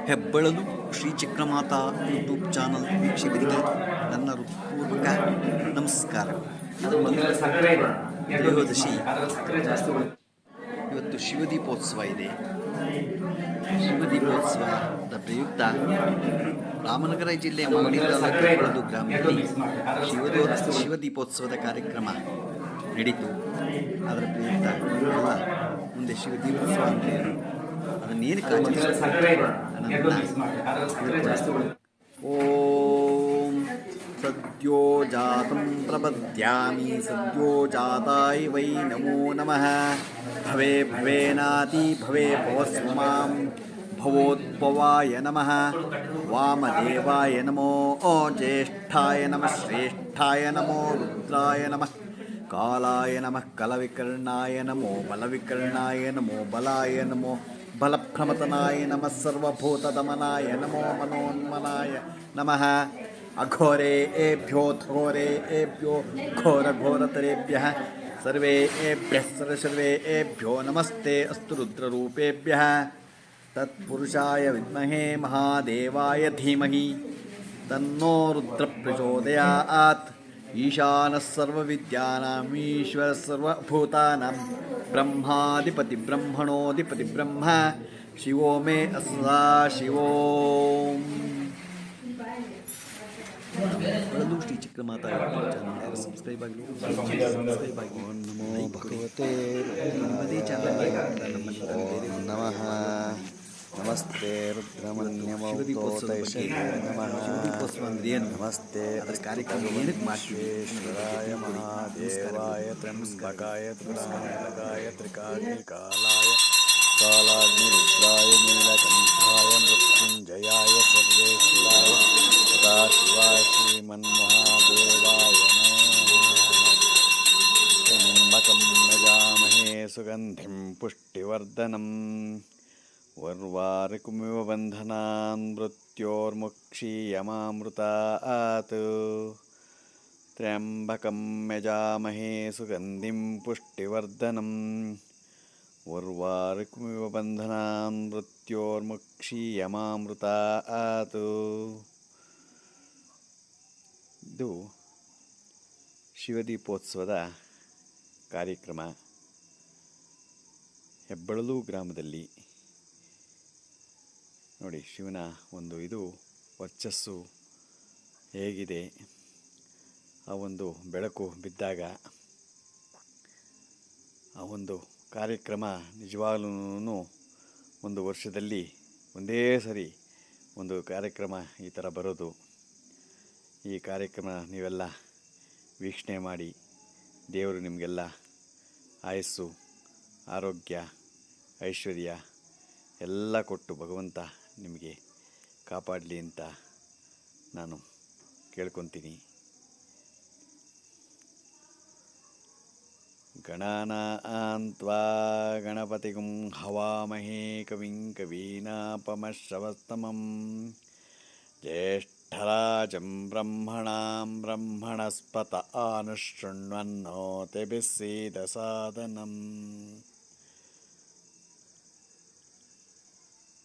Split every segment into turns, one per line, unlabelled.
ಹೆಬ್ಬಳಲು Shri Chakramata YouTube channel ವೀಕ್ಷಕರಿಗೆ ನನ್ನ ಹೃತ್ಪೂರ್ವಕ ನಮಸ್ಕಾರಗಳು. ತ್ರಯೋದಶಿ ಇವತ್ತು ಶಿವದೀಪೋತ್ಸವ ಇದೆ. ಶಿವದೀಪೋತ್ಸವದ ಪ್ರಯುಕ್ತ ರಾಮನಗರ ಜಿಲ್ಲೆ ಮಾಗಡಿ ತಾಲೂಕು ಹೆಬ್ಬಳಲು ಗ್ರಾಮದಲ್ಲಿ ಶಿವದೀಪೋತ್ಸವದ ಕಾರ್ಯಕ್ರಮ ನಡೀತು. ಅದರ ಪ್ರಯುಕ್ತ ಎಲ್ಲ ಮುಂದೆ ಶಿವದೀಪೋತ್ಸವ ಅಂದರೆ ಅದನ್ನೇನಕ್ಕೆ ಆಚರಿಸ್ತಾರೆ ಓಂ ಸದ್ಯೋ ಜಾತಂ ಪ್ರಪದ್ಯಾಮಿ ಸದ್ಯೋ ಜಾತಾಯ ವೈ ನಮೋ ನಮಃ ಭವೇ ಭವೇನಾತಿ ಭವೇ ಭವಸ್ವ ಮಾಂ ಭವೋದ್ಭವಾಯ ನಮಃ ವಾಮದೇವಾಯ ನಮೋ ಜ್ಯೇಷ್ಠಾಯ ನಮಃ ಶ್ರೇಷ್ಠಾಯ ನಮೋ ರುದ್ರಾಯ ನಮಃ ಕಾಲಾಯ ನಮಃ ಕಲವಿಕರ್ಣಾಯ ನಮೋ ಬಲವಿಕರ್ಣಾಯ ನಮೋ ಬಲಾಯ ನಮೋ ಬಲಪ್ರಮತನಾಯ ನಮಃ ಸರ್ವಭೂತದಮನಾಯ ನಮೋ ಮನೋನ್ಮನಾಯ ನಮಃ ಅಘೋರೇಭ್ಯೋ ಥೋರೇಭ್ಯೋ ಘೋರಘೋರತರೇಭ್ಯಃ ಸರ್ವೇಭ್ಯೋ ನಮಸ್ತೆ ಅಸ್ತು ರುದ್ರರೂಪೇಭ್ಯಃ ತತ್ಪುರುಷಾಯ ವಿದ್ಮಹೇ ಮಹಾದೇವಾಯ ಧೀಮಹಿ ತನ್ನೋ ರುದ್ರ ಪ್ರಚೋದಯಾತ್. ಈಶಾನಃ ಸರ್ವವಿದ್ಯಾನಾಂ ಈಶ್ವರಃ ಸರ್ವಭೂತಾನಾಂ ಬ್ರಹ್ಮಾಧಿಪತಿ ಬ್ರಹ್ಮಣೋಧಿಪತಿ ಬ್ರಹ್ಮ ಶಿವೋ ಮೇ ಸದಾ ಶಿವೋಂ. ಶ್ರೀ ಚಕ್ರಮಾತಾ ಚಾನಲ್ ಸಬ್ಸ್ಕ್ರೈಬ್ ಆಗಿ ನಮೋ ಭಗವತೆ ನಮಃ. ನಮಸ್ತೆ ರುದ್ರಮನ್ಯಮೌತೋತೈಷೇ ನಮಃ. ನಮಸ್ತೆ ಕಾರ್ಯಕ್ರಮ ಏನಕ್ಕೆ ಮಾಡ್ತೀವಿ? ಮಹಾದೇವಾಯ ತ್ರ್ಯಂಬಕಾಯ ತ್ರಿಕಾಯ ತ್ರಿಕಾಗ್ನಿಕಾಲಾಯ ಕಾಲಾಗ್ನಿರುದ್ರಾಯ ನೀಲಕಂಠಾಯ ಮೃತ್ಯುಂಜಯಾಯ ಸರ್ವೇಶ್ವರಾಯ ಸದಾಶಿವಾಯ ಶ್ರೀಮನ್ಮಹಾದೇವಾಯ ತ್ರ್ಯಂಬಕಂ ಯಜಾಮಹೇ ಸುಗಂಧಿಂ ಪುಷ್ಟಿವರ್ಧನಂ ವರ್ವಾರಿಕುಮಿವ ಬಂಧನಾನ್ ಮೃತ್ಯೋರ್ಮುಕ್ಷೀಯಮಾಮೃತಾತ್. ತ್ರ್ಯಂಬಕಂ ಯಜಾಮಹೇ ಸುಗಂಧಿಂ ಪುಷ್ಟಿವರ್ಧನಂ ವರ್ವಾರಿಕುಮಿವ ಬಂಧನಾನ್ ಮೃತ್ಯೋರ್ಮುಕ್ಷೀಯಮಾಮೃತಾತ್. ಇದು ಶಿವದೀಪೋತ್ಸವದ ಕಾರ್ಯಕ್ರಮ ಹೆಬ್ಬಳಲು ಗ್ರಾಮದಲ್ಲಿ. ನೋಡಿ, ಶಿವನ ಒಂದು ಇದು ವರ್ಚಸ್ಸು ಹೇಗಿದೆ. ಆ ಒಂದು ಬೆಳಕು ಬಿದ್ದಾಗ ಆ ಒಂದು ಕಾರ್ಯಕ್ರಮ ನಿಜವಾಗ್ಲೂ ಒಂದು ವರ್ಷದಲ್ಲಿ ಒಂದೇ ಸರಿ ಒಂದು ಕಾರ್ಯಕ್ರಮ ಈ ಥರ ಬರೋದು. ಈ ಕಾರ್ಯಕ್ರಮ ನೀವೆಲ್ಲ ವೀಕ್ಷಣೆ ಮಾಡಿ ದೇವರು ನಿಮಗೆಲ್ಲ ಆಯಸ್ಸು ಆರೋಗ್ಯ ಐಶ್ವರ್ಯ ಎಲ್ಲ ಕೊಟ್ಟು ಭಗವಂತ ನಿಮಗೆ ಕಾಪಾಡಲಿ ಅಂತ ನಾನು ಕೇಳ್ಕೊತೀನಿ. ಗಣಾನಾನ್ತ್ವಾ ಗಣಪತಿಗುಂ ಹವಾಮಹೇ ಕವಿಂ ಕವೀನಾಪಮಶ್ರವಸ್ತಮಂ ಜ್ಯೇಷ್ಠರಾಜಂ ಬ್ರಹ್ಮಣಾಂ ಬ್ರಹ್ಮಣಸ್ಪತ ಆನುಶೃಣ್ವನ್ನೋತಿಭಿಃ ಸೀದಸಾದನಂ.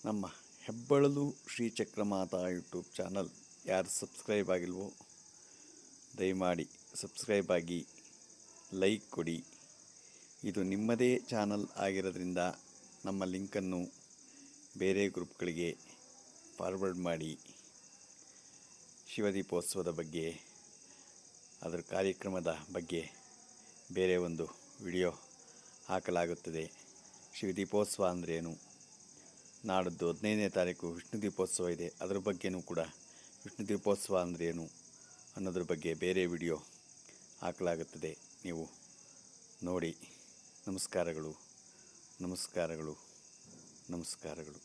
ನಮ್ಮ ಹೆಬ್ಬಳಲು ಶ್ರೀ ಚಕ್ರಮಾತಾ ಯೂಟ್ಯೂಬ್ ಚಾನಲ್ ಯಾರು ಸಬ್ಸ್ಕ್ರೈಬ್ ಆಗಿಲ್ವೋ ದಯಮಾಡಿ ಸಬ್ಸ್ಕ್ರೈಬ್ ಆಗಿ, ಲೈಕ್ ಕೊಡಿ. ಇದು ನಿಮ್ಮದೇ ಚಾನಲ್ ಆಗಿರೋದ್ರಿಂದ ನಮ್ಮ ಲಿಂಕನ್ನು ಬೇರೆ ಗ್ರೂಪ್ಗಳಿಗೆ ಫಾರ್ವರ್ಡ್ ಮಾಡಿ. ಶಿವದೀಪೋತ್ಸವದ ಬಗ್ಗೆ, ಅದರ ಕಾರ್ಯಕ್ರಮದ ಬಗ್ಗೆ ಬೇರೆ ಒಂದು ವಿಡಿಯೋ ಹಾಕಲಾಗುತ್ತದೆ. ಶಿವದೀಪೋತ್ಸವ ಅಂದ್ರೇನು, ನಾಡದ್ದು 15ನೇ ತಾರೀಕು ವಿಷ್ಣು ದೀಪೋತ್ಸವ ಇದೆ, ಅದರ ಬಗ್ಗೆನೂ ಕೂಡ ವಿಷ್ಣು ದೀಪೋತ್ಸವ ಅಂದ್ರೇನು ಅನ್ನೋದ್ರ ಬಗ್ಗೆ ಬೇರೆ ವಿಡಿಯೋ ಹಾಕಲಾಗುತ್ತದೆ. ನೀವು ನೋಡಿ. ನಮಸ್ಕಾರಗಳು ನಮಸ್ಕಾರಗಳು ನಮಸ್ಕಾರಗಳು.